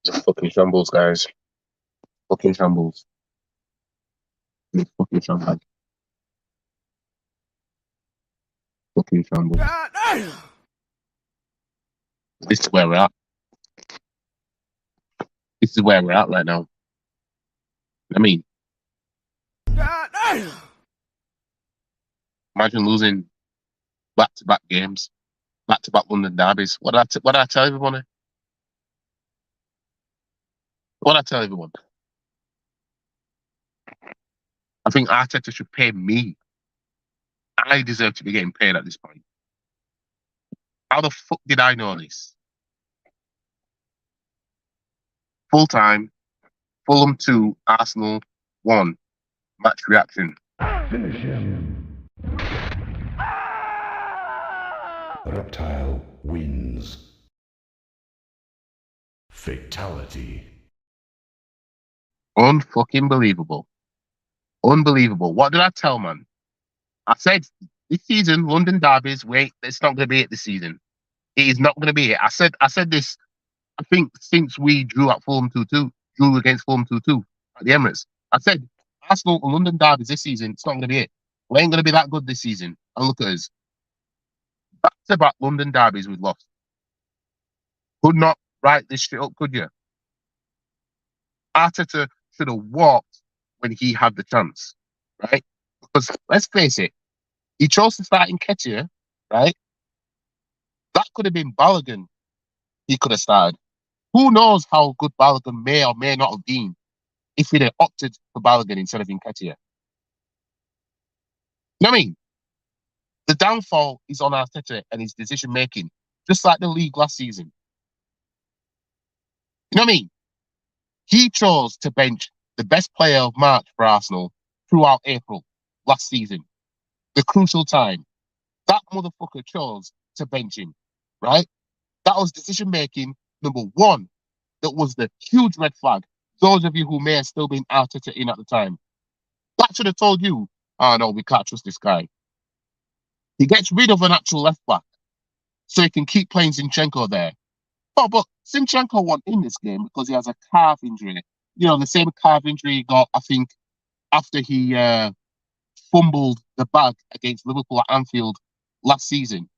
Just fucking shambles, guys. Fucking shambles. It's fucking shambles. Fucking shambles. God damn! This is where we're at. This is where we're at right now. I mean, God damn! imagine losing back-to-back games, back-to-back London derbies. What did I tell everyone? What did I tell everyone? I think Arteta should pay me. I deserve to be getting paid at this point. How the fuck did I know this? Full time, Fulham 2, Arsenal 1. Match reaction. Finish him. The reptile wins. Fatality. Unfucking believable. Unbelievable. What did I tell, man? I said this season, London derbies, wait, it's not going to be it this season. It is not going to be it. I said this, I think, since we drew at Fulham 2-2, drew against Fulham 2-2 at the Emirates. I said, Arsenal and London derbies this season, it's not going to be it. We ain't going to be that good this season. And look at us. Back-to-back London derbies we've lost. Could not write this shit up, could you? Arteta should have walked when he had the chance, right? Because let's face it, he chose to start in Nketiah, right? That could have been Balogun. He could have started. Who knows how good Balogun may or may not have been if he'd have opted for Balogun instead of Nketiah. You know what I mean? The downfall is on Arteta and his decision making, just like the league last season. You know what I mean? He chose to bench the best player of March for Arsenal throughout April last season. The crucial time. That motherfucker chose to bench him, right? That was decision making number one. That was the huge red flag. Those of you who may have still been Arteta in at the time. That should have told you, oh no, we can't trust this guy. He gets rid of an actual left back so he can keep playing Zinchenko there. Oh, but Zinchenko won in this game because he has a calf injury. You know, the same calf injury he got, I think, after he fumbled the bag against Liverpool at Anfield last season.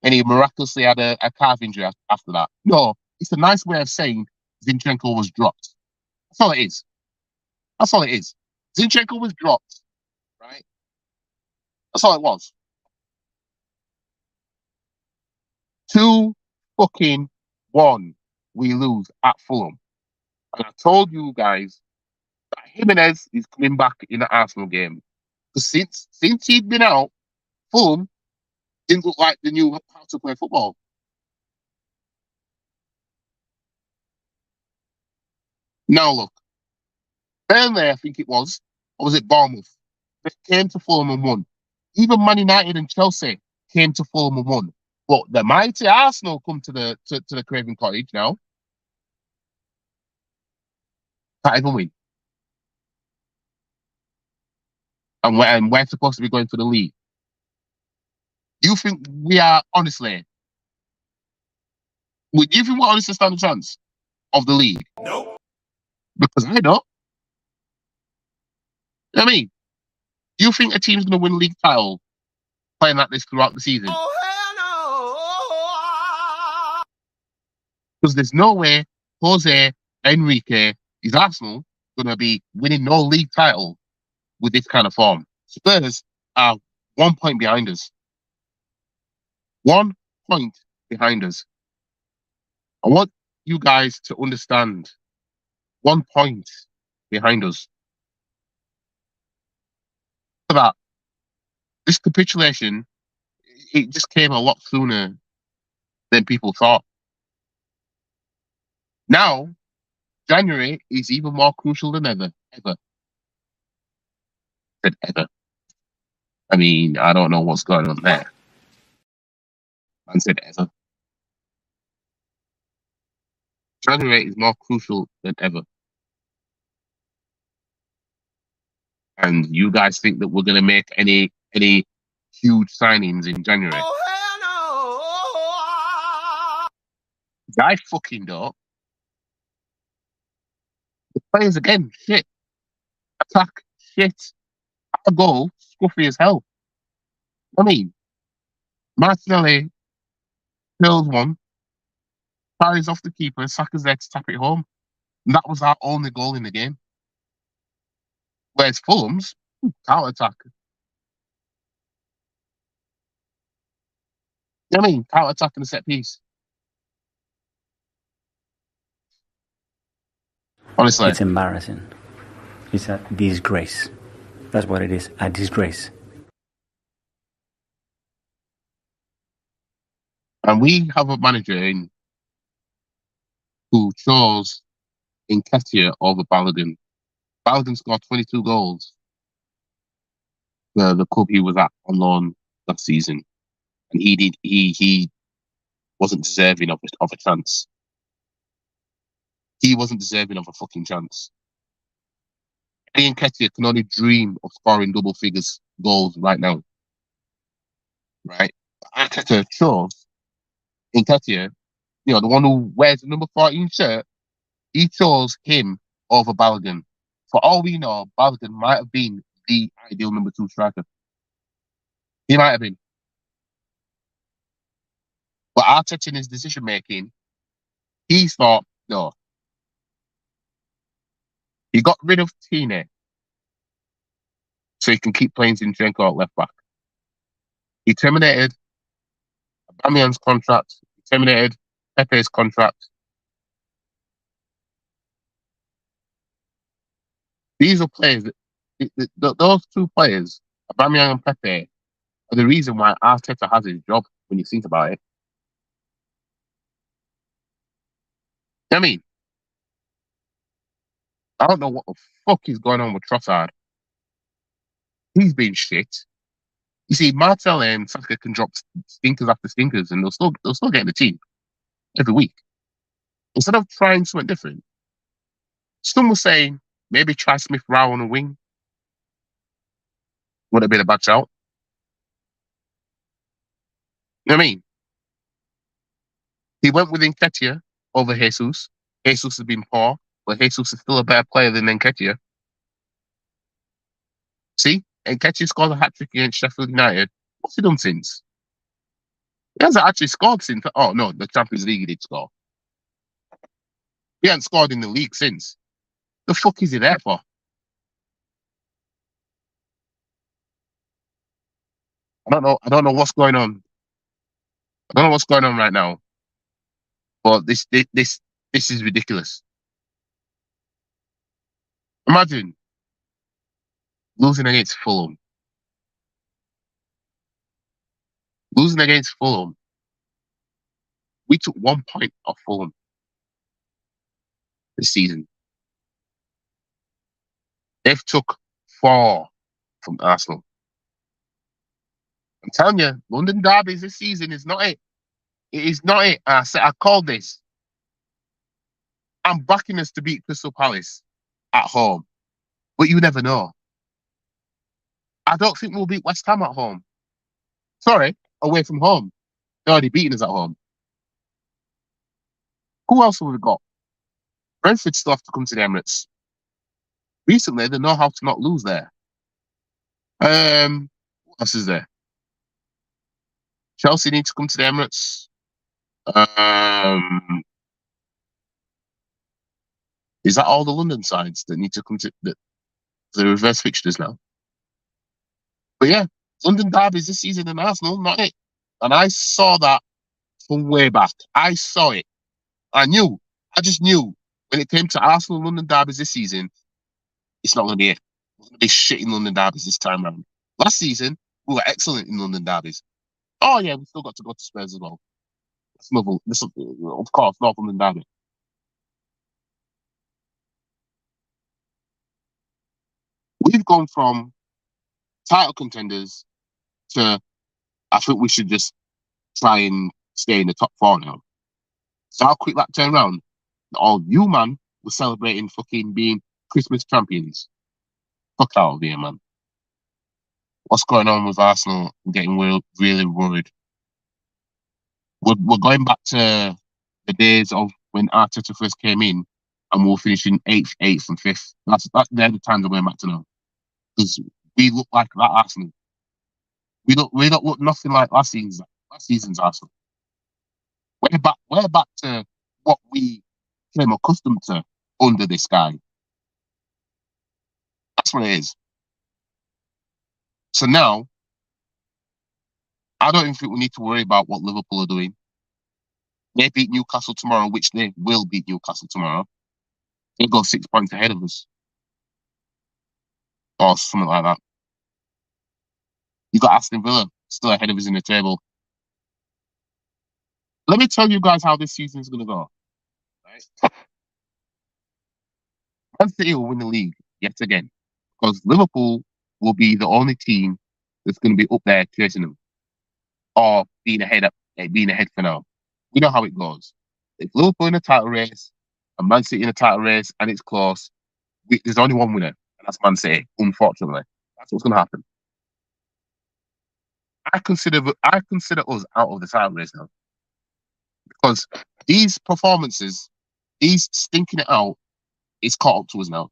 And he miraculously had a calf injury after that. No, it's a nice way of saying Zinchenko was dropped. That's all it is. That's all it is. Zinchenko was dropped, right? That's all it was. 2-1, we lose at Fulham. And I told you guys that Jimenez is coming back in the Arsenal game. Because since he'd been out, Fulham didn't look like they knew how to play football. Now look, Burnley, I think it was, or was it Bournemouth? They came to Fulham and won. Even Man United and Chelsea came to Fulham and won. But the mighty Arsenal come to the Craven Cottage now. Can't even win. And we're supposed to be going for the league. You think we are, honestly, do you think we're honestly stand a chance of the league? Nope. Because I don't. You know what I mean? Do you think a team's going to win league title playing like this throughout the season? Oh, hell no! Because there's no way Jose Enrique, his Arsenal, going to be winning no league title with this kind of form. Spurs are 1 point behind us. 1 point behind us. I want you guys to understand 1 point behind us. For that, this capitulation, it just came a lot sooner than people thought. Now, January is even more crucial than ever. Ever. Said ever. I mean, I don't know what's going on there. Man said ever. January is more crucial than ever. And you guys think that we're going to make any huge signings in January? Oh, hell no! I fucking don't. Players again, shit. Attack, shit. A goal, scruffy as hell. I mean, Martinelli kills one, carries off the keeper, Saka's there to tap it home. And that was our only goal in the game. Whereas Fulham's, counter attack. You know what I mean? Counter attack and a set piece. Honestly. It's embarrassing. It's a disgrace. That's what it is, a disgrace. And we have a manager in who chose Nketiah over Balogun. Balogun scored 22 goals for the club he was at on loan last season. And he wasn't deserving of a chance. He wasn't deserving of a fucking chance. Eddie Nketiah can only dream of scoring double figures goals right now. Right? Arteta chose Nketiah, the one who wears the number 14 shirt, he chose him over Balogun. For all we know, Balogun might have been the ideal number 2 striker. He might have been. But Arteta in his decision making, he thought, no. He got rid of Tine so he can keep playing Zinchenko at left back. He terminated Aubameyang's contract. He terminated Pepe's contract. These are players those 2 players, Aubameyang and Pepe, are the reason why Arteta has his job when you think about it. You know what I mean? I don't know what the fuck is going on with Trossard. He's been shit. You see, Martel and Saka can drop stinkers after stinkers, and they'll still get in the team every week. Instead of trying something different, some were saying maybe try Smith Rowe on a wing. Would have been a bad shout. You know what I mean? He went with Nketiah over Jesus. Jesus has been poor, but Jesus is still a better player than Nketiah. See? Nketiah scored a hat-trick against Sheffield United. What's he done since? He hasn't actually scored since. Oh, no, the Champions League he did score. He hasn't scored in the league since. The fuck is he there for? I don't know what's going on. I don't know what's going on right now. But this is ridiculous. Imagine losing against Fulham. Losing against Fulham. We took 1 point off Fulham this season. They've took 4 from Arsenal. I'm telling you, London derbies this season is not it. It is not it. I called this. I'm backing us to beat Crystal Palace at home. But you never know. I don't think we'll beat West Ham at home. Sorry, away from home. They're already beating us at home. Who else have we got? Brentford still have to come to the Emirates. Recently, they know how to not lose there. What else is there? Chelsea need to come to the Emirates. Is that all the London sides that need to come to the reverse fixtures now? But yeah, London derbies this season in Arsenal, not it. And I saw that from way back. I saw it. I just knew when it came to Arsenal London derbies this season, it's not going to be it. It's going to be shit in London derbies this time around. Last season, we were excellent in London derbies. Oh yeah, we still got to go to Spurs as well. Of course, North London derby. We've gone from title contenders to I think we should just try and stay in the top 4 now. So how quick that turn around? All you, man, were celebrating fucking being Christmas champions. Fuck out of here, man. What's going on with Arsenal? I'm getting really worried. We're going back to the days of when Arteta first came in and we'll finish in eighth and fifth. They're the times that we're back to now. Because we look like that Arsenal. We don't look nothing like last season's Arsenal. We're back to what we came accustomed to under this guy. That's what it is. So now, I don't even think we need to worry about what Liverpool are doing. They beat Newcastle tomorrow, which they will beat Newcastle tomorrow. They go 6 points ahead of us. Or something like that. You got Aston Villa still ahead of us in the table. Let me tell you guys how this season is going to go. Right? Man City will win the league yet again. Because Liverpool will be the only team that's going to be up there chasing them. Or being ahead for now. We know how it goes. If Liverpool in a title race and Man City in a title race and it's close, there's only one winner, and that's Man City, unfortunately. That's what's going to happen. I consider us out of the title race now. Because these performances, these stinking it out, is caught up to us now.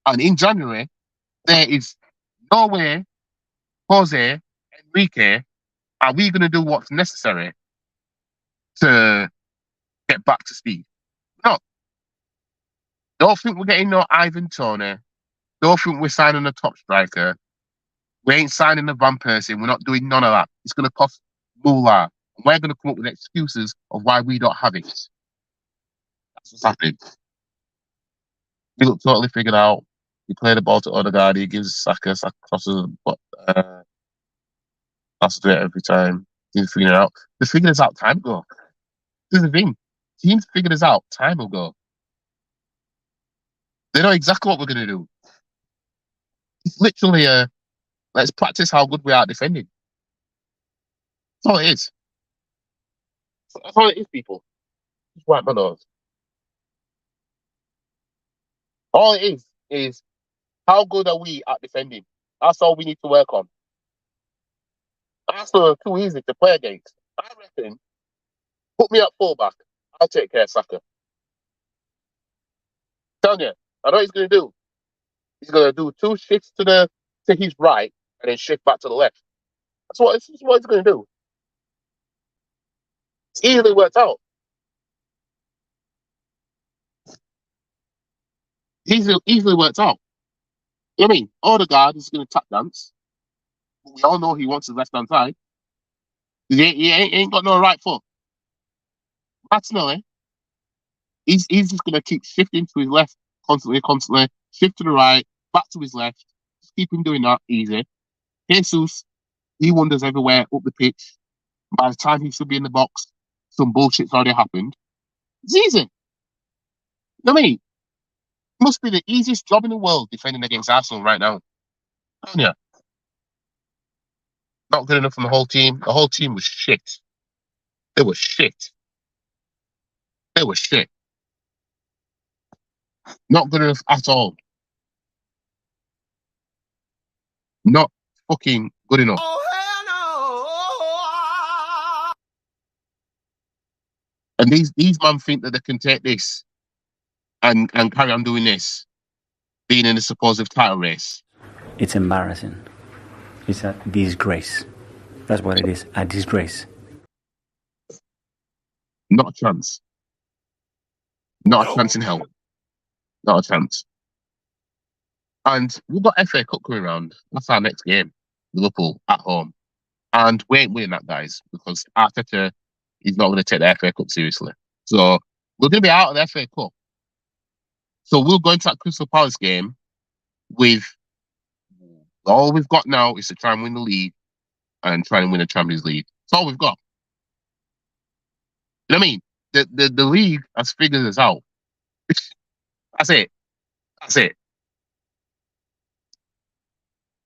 And in January, there is no way Jose, Enrique, are we going to do what's necessary to get back to speed? No. Don't think we're getting no Ivan Toney. Don't think we're signing a top striker. We ain't signing a Van Persie. We're not doing none of that. It's going to cost moolah. We're going to come up with excuses of why we don't have it. That's what's happening. We look totally figured out. We play the ball to Odegaard. He gives Saka crosses, but has to do it every time. He's figuring it out. They figured this out time ago. This is the thing. Teams figured this out time ago. They know exactly what we're going to do. It's literally let's practice how good we are defending. That's all it is. That's all it is, people. Just wipe my nose. All it is how good are we at defending? That's all we need to work on. Arsenal are too easy to play against. I reckon, put me at fullback. I'll take care of Saka. Tell you, I know what he's going to do. He's going to do 2 shifts to his right and then shift back to the left. That's what he's going to do. It's easily worked out. Easily worked out. You know what I mean? Odegaard is going to tap dance. But we all know he wants his left-hand side. He ain't got no right foot. Martinelli, he's just going to keep shifting to his left constantly, shift to the right, back to his left. Just keep him doing that easy. Jesus, he wanders everywhere up the pitch. By the time he should be in the box, some bullshit's already happened. It's easy. You know what I mean? It must be the easiest job in the world defending against Arsenal right now. Yeah. Not good enough from the whole team. The whole team was shit. They were shit. They were shit. Not good enough at all. Not fucking good enough. Oh, hell no! And these men think that they can take this and carry on doing this, being in a supposed title race. It's embarrassing. It's a disgrace. That's what it is, a disgrace. Not a chance. Not a chance in hell. Not a chance. And we've got FA Cup coming around. That's our next game. Liverpool at home. And we ain't winning that, guys, because Arteta is not going to take the FA Cup seriously. So we're going to be out of the FA Cup. So we'll go into that Crystal Palace game with all we've got now is to try and win the league and try and win the Champions League. That's all we've got. You know what I mean? The league has figured this out. That's it. That's it.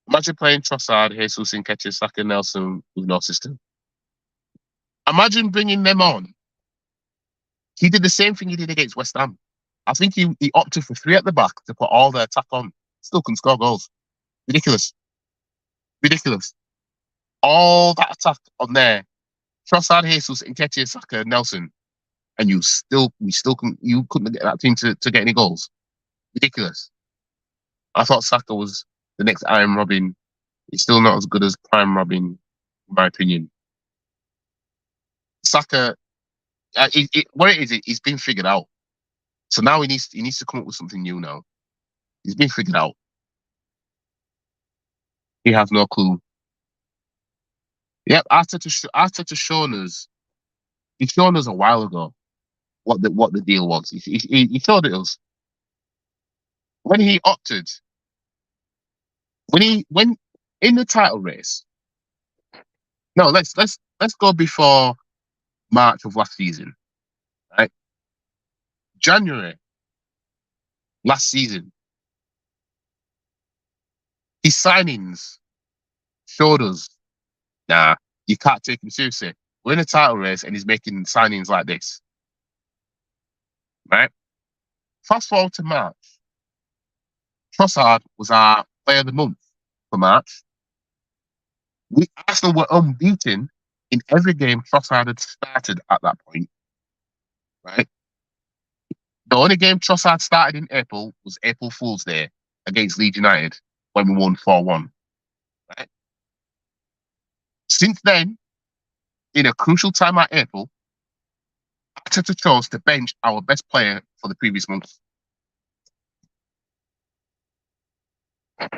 Imagine playing Trossard, Jesus, Nketiah, Saka, Nelson with no system. Imagine bringing them on. He did the same thing he did against West Ham. I think he opted for 3 at the back to put all the attack on. Still couldn't score goals. Ridiculous. Ridiculous. All that attack on there. Trossard, Jesus, Nketiah, Saka, Nelson. and you couldn't get that team to get any goals. Ridiculous. I thought Saka was the next Iron Robin. He's still not as good as Prime Robin, in my opinion. Saka, what it is, he's been figured out. So now he needs to come up with something new. Now he's been figured out. He has no clue. Yep, Arteta shown us. He shown us a while ago what the deal was. He showed it us when he opted. When in the title race. No, let's go before March of last season, right? January last season, his signings showed us, nah, you can't take him seriously. We're in a title race and he's making signings like this, right? Fast forward to March. Trossard was our player of the month for March. Arsenal were unbeaten in every game Trossard had started at that point, right? The only game Trossard started in April was April Fool's Day against Leeds United when we won 4-1. Right? Since then, in a crucial time at April, Arteta chose to bench our best player for the previous month.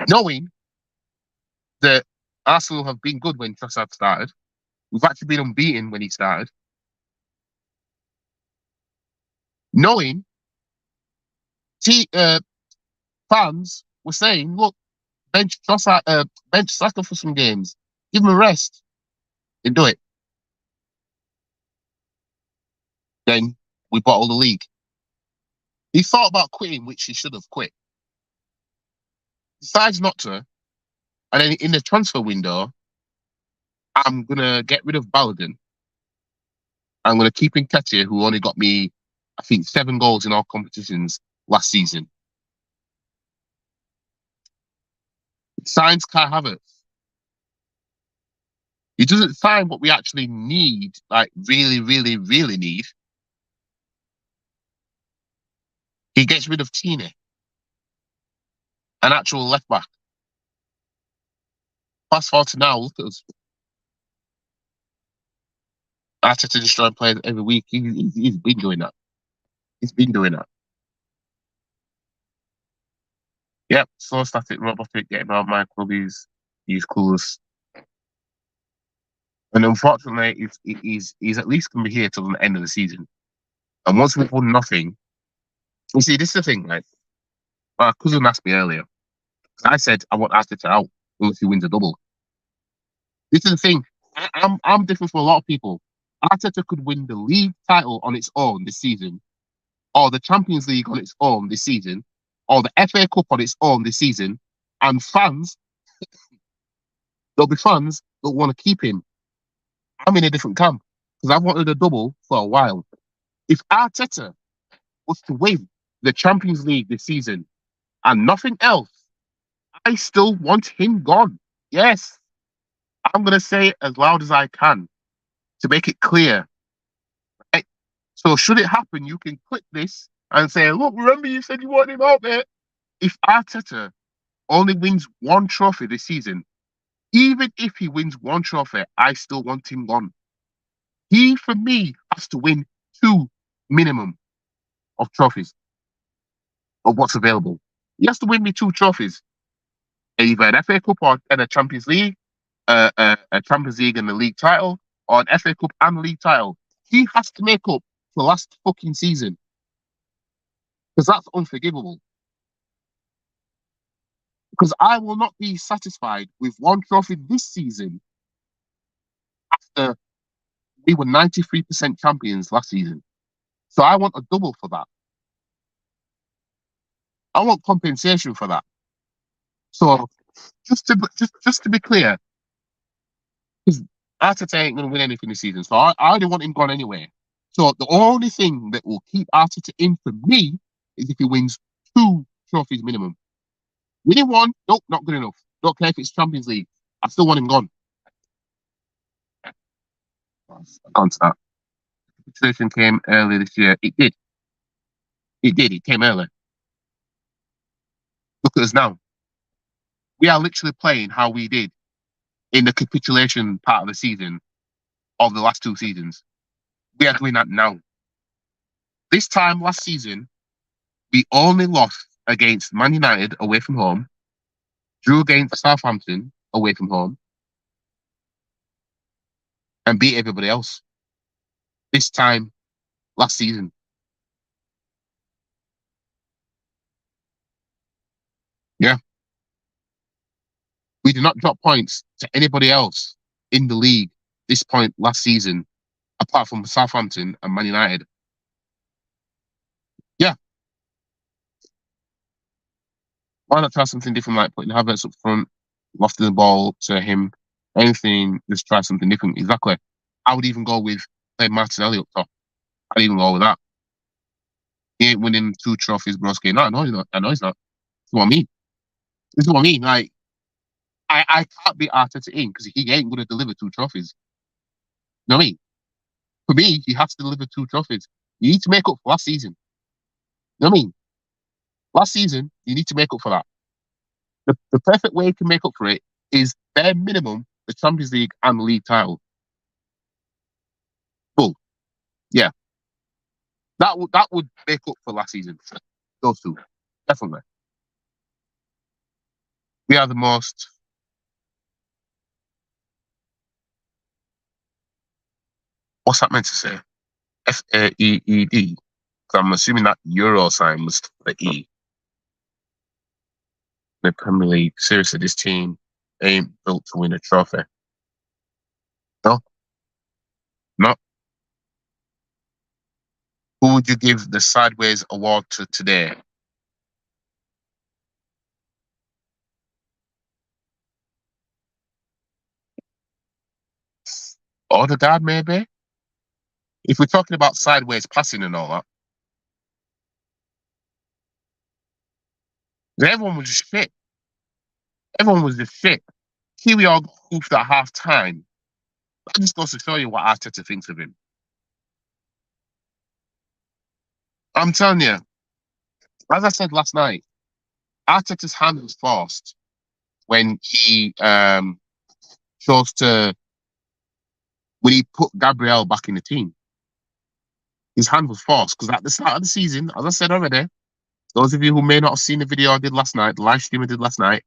Knowing that Arsenal have been good when Trossard started, we've actually been unbeaten when he started. Knowing fans were saying, look, bench Trossard, bench Saka for some games, give him a rest, and do it. Then we bottled the league. He thought about quitting, which he should have quit. Decides not to. And then in the transfer window, I'm going to get rid of Balogun. I'm going to keep in Nketiah, who only got me, I think, 7 goals in all competitions last season. Signs Kai Havertz. He doesn't sign what we actually need, like really, really, really need. He gets rid of Tine, an actual left back. Fast forward to now, look at us. Arteta destroying players every week. He's been doing that. He's been doing that. Yep, so static, robotic, getting around my clubbies, he's clueless. And unfortunately, he's at least going to be here till the end of the season. And once we've won nothing, you see, this is the thing, right? My cousin asked me earlier. I said, I want Arteta out unless he wins a double. This is the thing. I'm different from a lot of people. Arteta could win the league title on its own this season, or the Champions League on its own this season, or the FA Cup on its own this season, and fans, there'll be fans that want to keep him. I'm in a different camp because I've wanted a double for a while. If Arteta was to win the Champions League this season and nothing else, I still want him gone. Yes, I'm going to say it as loud as I can to make it clear. Right? So should it happen, you can click this and say, look, remember you said you want him out there. If Arteta only wins 1 trophy this season, even if he wins 1 trophy, I still want him gone. He, for me, has to win 2 minimum of trophies of what's available. He has to win me 2 trophies, either an FA Cup or a Champions League, a Champions League and the league title, or an FA Cup and league title. He has to make up for last fucking season because that's unforgivable. Because I will not be satisfied with 1 trophy this season after we were 93% champions last season. So I want a double for that. I want compensation for that. So just to be clear, because Arteta ain't going to win anything this season, so I already want him gone anyway. So the only thing that will keep Arteta in for me is if he wins 2 trophies minimum. Winning 1, nope, not good enough. Don't care if it's Champions League. I still want him gone. I've gone to that. capitulation came early this year. It did. It did. It came early. Look at us now. We are literally playing how we did in the capitulation part of the season of the last 2 seasons. We are doing that now. This time last season, we only lost against Man United away from home, drew against Southampton away from home, and beat everybody else. This time last season. Yeah. We did not drop points to anybody else in the league this point last season, apart from Southampton and Man United. Yeah. Why not try something different, like putting Havertz up front, lofting the ball to him, anything, just try something different. Exactly. I would even go with playing Martinelli up top. I'd even go with that. He ain't winning 2 trophies, broski. No, I know he's not. I know he's not. This is what I mean. This is what I mean. Like, I can't be Arteta in because he ain't going to deliver 2 trophies. You know what I mean? For me, he has to deliver 2 trophies. You need to make up for last season. You know what I mean? Last season, you need to make up for that. The perfect way to make up for it is bare minimum the Champions League and the league title. Well, yeah. That would make up for last season. Those 2. Definitely. We are the most... What's that meant to say? FAEED. Because I'm assuming that Euro sign was the E. The Premier League. Seriously, this team ain't built to win a trophy. No. Not. Who would you give the Sideways Award to today? Odegaard, maybe? If we're talking about sideways passing and all that. Everyone was just shit. Everyone was just shit. Here we are goofed at half time. That just goes to show you what Arteta thinks of him. I'm telling you, as I said last night, Arteta's hand was forced when he chose to when he put Gabriel back in the team. His hand was forced because at the start of the season, as I said already, those of you who may not have seen the video I did last night, the live stream I did last night,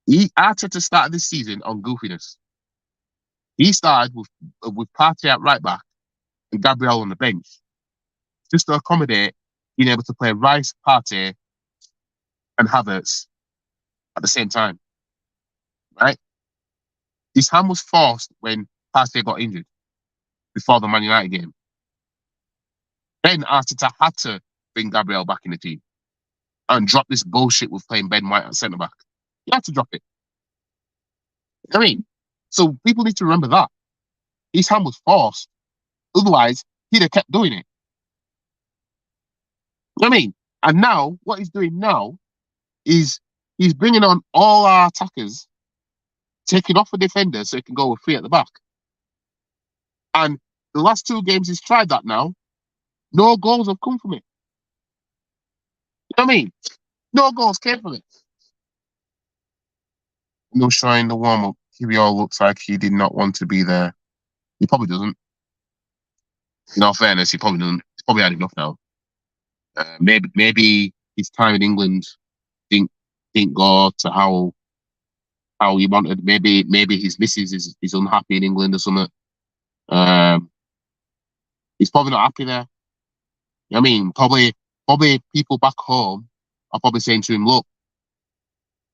Arteta started this season on goofiness. He started with Partey at right back and Gabriel on the bench, just to accommodate being able to play Rice, Partey, and Havertz at the same time. Right? His hand was forced when Partey got injured before the Man United game. Then Arteta had to bring Gabriel back in the team and drop this bullshit with playing Ben White at centre back. He had to drop it. I mean, so people need to remember that. His hand was forced. Otherwise, he'd have kept doing it. You know what I mean? And now, what he's doing now is he's bringing on all our attackers, taking off a defender so he can go with 3 at the back. And the last 2 games he's tried that now, no goals have come from it. You know what I mean? No goals came from it. No showing the warm-up. Kibio looks like he did not want to be there. He probably doesn't. In all fairness, he probably doesn't. He's probably had enough now. Maybe his time in England didn't go to how he wanted. Maybe his missus is unhappy in England or something. He's probably not happy there. You know what I mean? Probably people back home are probably saying to him, look,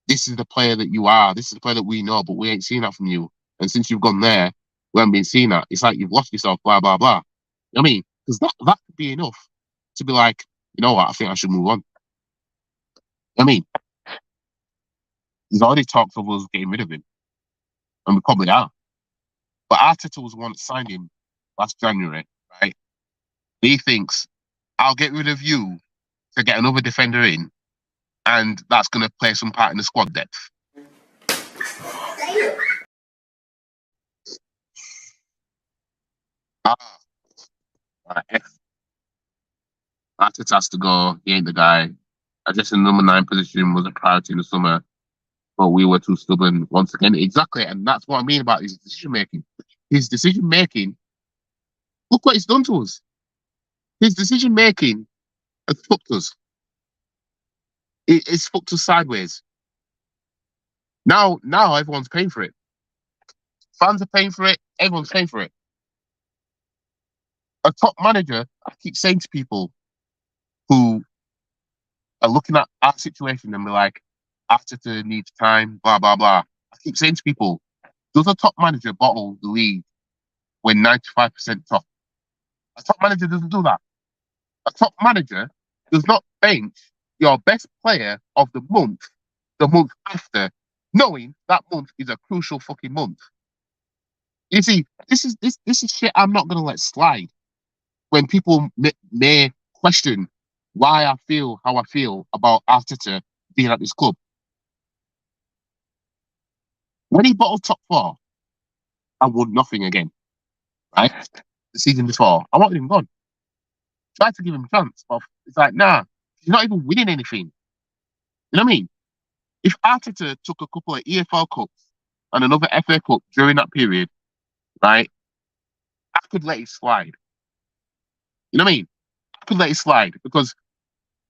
this is the player that you are. This is the player that we know, but we ain't seen that from you. And since you've gone there, we haven't been seeing that. It's like you've lost yourself, blah, blah, blah. You know what I mean? Because that could be enough to be like, you know what, I think I should move on. You know what I mean? There's already talks of us getting rid of him. And we probably are. But Arteta was the one that signed him last January, right? He thinks, I'll get rid of you to get another defender in, and that's going to play some part in the squad depth. If Arteta has to go, he ain't the guy. I guess the number 9 position was a priority in the summer, but we were too stubborn once again. Exactly, and that's what I mean about his decision making. His decision making, look what it's done to us. His decision making has fucked us. It's fucked us sideways. Now everyone's paying for it. Fans are paying for it. Everyone's paying for it. A top manager, I keep saying to people who are looking at our situation and be like, Arteta needs time, blah, blah, blah. I keep saying to people, does a top manager bottle the league when 95% top? A top manager doesn't do that. A top manager does not bench your best player of the month after, knowing that month is a crucial fucking month. You see, this is shit I'm not gonna let slide. When people may question why I feel how I feel about Arteta being at this club. When he bottled top 4, I won nothing again. Right? The season before, I wanted him gone. Tried to give him a chance, but it's like, nah, he's not even winning anything. You know what I mean? If Arteta took a couple of EFL Cups and another FA Cup during that period, right, I could let it slide. You know what I mean? I could let it slide because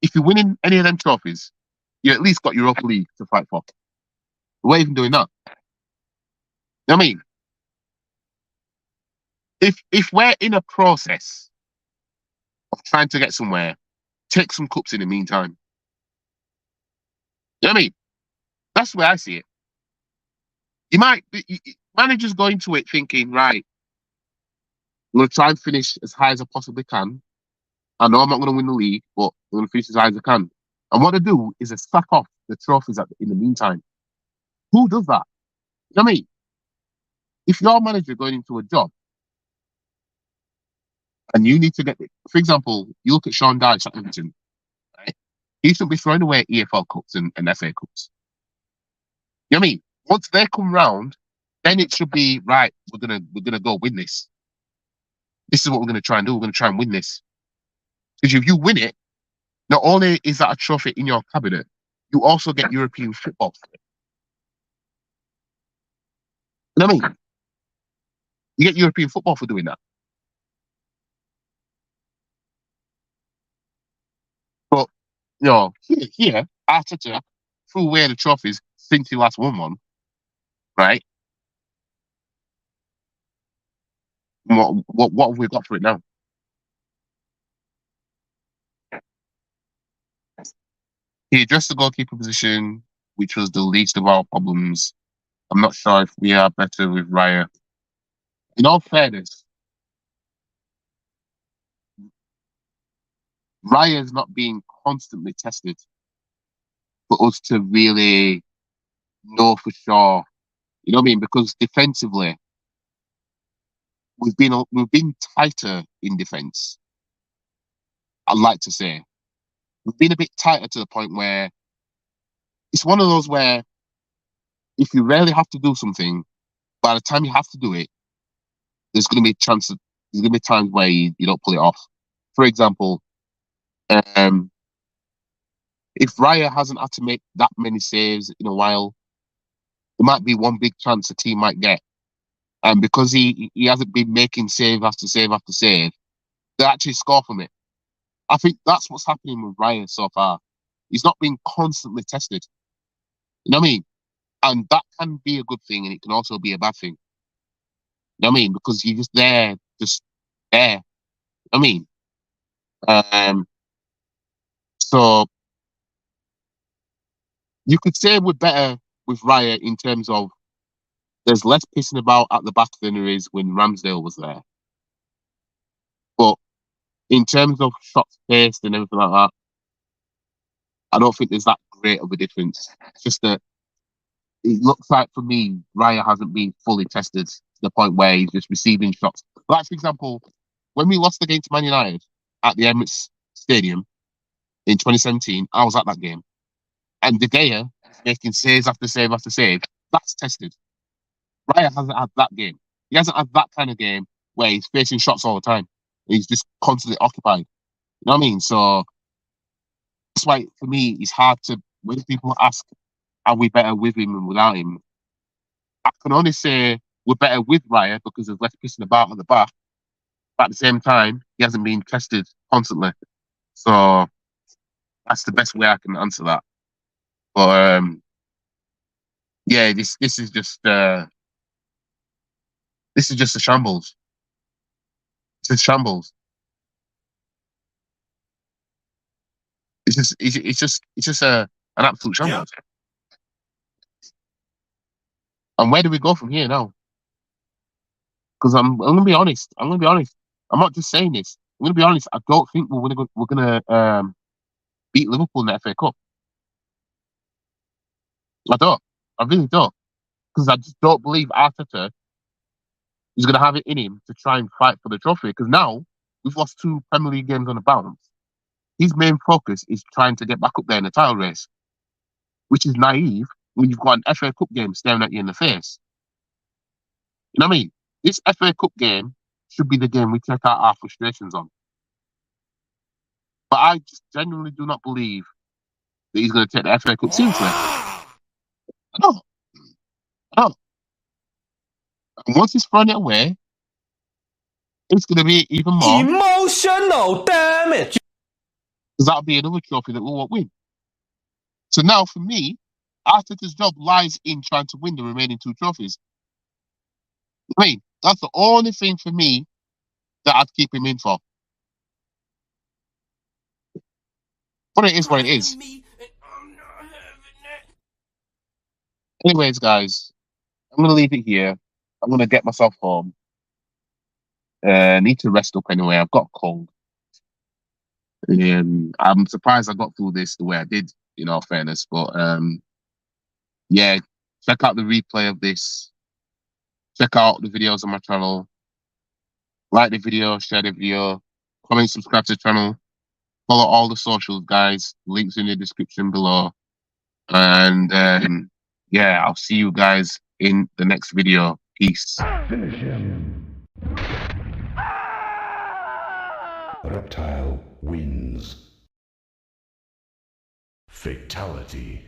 if you're winning any of them trophies, you at least got Europa League to fight for. We're even doing that. You know what I mean? If we're in a process of trying to get somewhere, take some cups in the meantime. You know what I mean? That's the way I see it. You might managers go into it thinking, right, I'm gonna try and finish as high as I possibly can. I know I'm not gonna win the league, but I'm gonna finish as high as I can. And what I do is I stack off the trophies in the meantime. Who does that? You know what I mean? If you're a manager going into a job and you need to get, for example, you look at Sean Dyche at Everton, right? He shouldn't be throwing away EFL Cups and FA Cups. You know what I mean? Once they come round, then it should be right. We're gonna go win this. This is what we're gonna try and do. We're gonna try and win this. Because if you win it, not only is that a trophy in your cabinet, you also get European football. You know what I mean? You get European football for doing that. But here Arteta threw away the trophies since he last won one, right? What have we got for it now? He addressed the goalkeeper position, which was the least of our problems. I'm not sure if we are better with Raya. In all fairness, Raya is not being constantly tested for us to really know for sure. You know what I mean? Because defensively, we've been tighter in defence. I'd like to say we've been a bit tighter to the point where it's one of those where if you really have to do something, by the time you have to do it, there's going to be chances. There's going to be times where you don't pull it off. For example, if Raya hasn't had to make that many saves in a while, there might be one big chance a team might get. And because he hasn't been making save after save after save, they actually score from it. I think that's what's happening with Raya so far. He's not been constantly tested. You know what I mean? And that can be a good thing, and it can also be a bad thing. You know what I mean? Because you're just there. You know what I mean? So you could say we're better with Raya in terms of there's less pissing about at the back than there is when Ramsdale was there. But in terms of shots faced and everything like that, I don't think there's that great of a difference. It's just that it looks like for me, Raya hasn't been fully tested to the point where he's just receiving shots. Like, for example, when we lost against Man United at the Emirates Stadium in 2017, I was at that game. And De Gea is making saves after save after save. That's tested. Raya hasn't had that game. He hasn't had that kind of game where he's facing shots all the time. He's just constantly occupied. You know what I mean? So that's why for me it's hard to when people ask, are we better with him and without him? I can only say we're better with Raya because there's less pissing about on the back. But at the same time, he hasn't been tested constantly. So that's the best way I can answer that. But yeah, this is just a shambles. It's a shambles. It's just an absolute shambles. Yeah. And where do we go from here now? Because I'm gonna be honest. I'm not just saying this. I'm gonna be honest. I don't think we're gonna beat Liverpool in the FA Cup. I don't. I really don't. Because I just don't believe Arteta is gonna have it in him to try and fight for the trophy. Because now we've lost 2 Premier League games on the bounce. His main focus is trying to get back up there in the title race, which is naive when you've got an FA Cup game staring at you in the face. You know what I mean? This FA Cup game should be the game we take out our frustrations on. But I just genuinely do not believe that he's going to take the FA Cup seriously. I don't. And once he's thrown it away, it's going to be even more. Emotional damage. Because that'll be another trophy that we won't win. So now, for me, Arteta's job lies in trying to win the remaining 2 trophies. I mean, that's the only thing for me that I'd keep him in for. But it is what it is. Anyways, guys, I'm going to leave it here. I'm going to get myself home. I need to rest up anyway. I've got a cold. I'm surprised I got through this the way I did, in all fairness. But yeah, check out the replay of this. Check out the videos on my channel. Like the video, share the video, comment, subscribe to the channel. Follow all the socials, guys. Links in the description below. And yeah, I'll see you guys in the next video. Peace. Finish him. Reptile wins. Fatality.